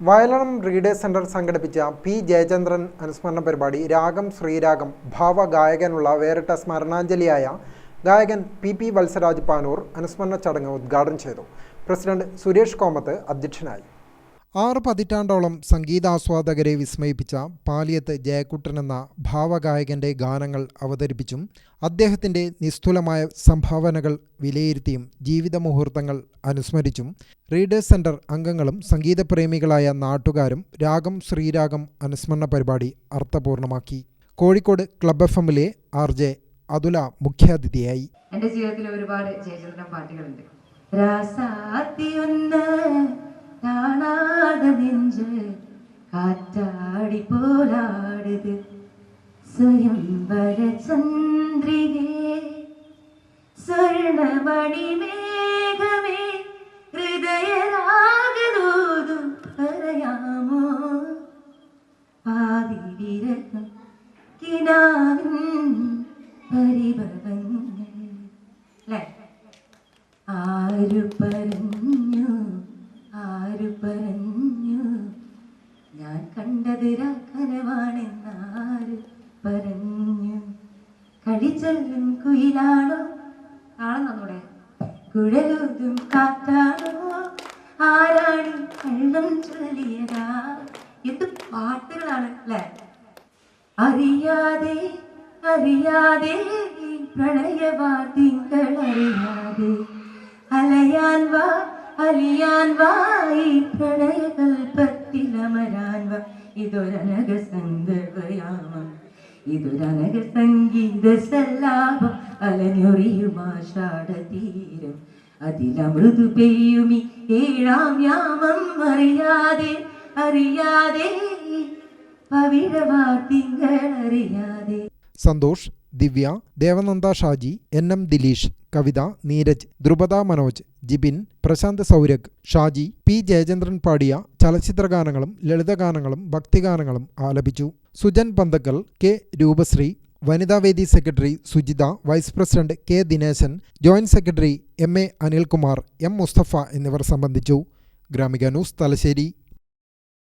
വയലാളം readers centre സംഘടിപ്പിച്ച P Jayachandran അനുസ്മരണ പരിപാടി രാഗം ശ്രീരാഗം ഭാവഗായകനുള്ള വേറിട്ട സ്മരണാഞ്ജലിയായ ഗായകൻ പി വത്സരാജ് പാനൂർ അനുസ്മരണ ചടങ്ങ് ഉദ്ഘാടനം ചെയ്തു. പ്രസിഡന്റ് സുരേഷ് കോമത്ത് അധ്യക്ഷനായി. 6 പതിറ്റാണ്ടോളം സംഗീതാസ്വാദകരെ വിസ്മയിപ്പിച്ച പാലിയത്ത് ജയക്കുട്ടൻ എന്ന ഭാവഗായകൻ്റെ ഗാനങ്ങൾ അവതരിപ്പിച്ചും അദ്ദേഹത്തിൻ്റെ നിസ്തുലമായ സംഭാവനകൾ വിലയിരുത്തിയും ജീവിത മുഹൂർത്തങ്ങൾ അനുസ്മരിച്ചും റീഡേഴ്സ് സെന്റർ അംഗങ്ങളും സംഗീതപ്രേമികളായ നാട്ടുകാരും രാഗം ശ്രീരാഗം അനുസ്മരണ പരിപാടി അർത്ഥപൂർണമാക്കി. കോഴിക്കോട് ക്ലബ് FM-ലെ RJ അതുല മുഖ്യാതിഥിയായി. എൻ്റെ ജീവിതത്തിൽ ഒരുപാട് ജയചന്ദ്രൻ പാട്ടുകളുണ്ട്. നെഞ്ച് കാറ്റാടി പോലാടുത് സ്വയംവര ചന്ദ്രികേ സ്വർണമണി മേഘമേ ഹൃദയരാഗദൂതും പറയാമോ ആദിവിരഹം കിനാവിൻ പരിഭവങ്ങൾ അല്ലേ? ആരു പറഞ്ഞു ഞാൻ കണ്ടത് കനവാണെന്നാര് പറഞ്ഞു കളിച്ചെല്ലും കുയിലാണോ താളം തന്നൂടെ കുഴലൂതും കാറ്റാണോ ആരാണ് കള്ളം ചൊല്ലിയതാ എന്ത് പാട്ടുകളാണ് അല്ലേ? അറിയാതെ അറിയാതെ പ്രണയവാദികൾ അറിയാതെ അലയാൻ വാ അലിയാൻ വായി പ്രണയകൽപ്പത്തിലമരാൻ വാ ഇതൊരനഘ സന്ദർഭയാമം ഇതൊരനഘ സംഗീത സല്ലാപം അലഞ്ഞൊറിയുമാഷാഢതീരം അതിലമൃദു പെയ്യുമി 7ാം യാമം അറിയാതെ അറിയാതെ പവിഴവാർത്തിങ്കൾ അറിയാതെ. സന്തോഷ്, ദിവ്യ, ദേവനന്ദ ഷാജി, NM ദിലീഷ്, കവിത, നീരജ്, ധ്രുപദ മനോജ്, ജിബിൻ, പ്രശാന്ത് സൗരഗ്, ഷാജി, പി ജയചന്ദ്രൻ പാടിയ ചലച്ചിത്രഗാനങ്ങളും ലളിതഗാനങ്ങളും ഭക്തിഗാനങ്ങളും ആലപിച്ചു. സുജൻ പന്തക്കൽ, കെ രൂപശ്രീ, വനിതാവേദി secretary Sujitha, vice president K Dineshan, joint secretary MA Anilkumar, M Mustafa എന്നിവർ സംബന്ധിച്ചു. ഗ്രാമിക ന്യൂസ്, തലശ്ശേരി.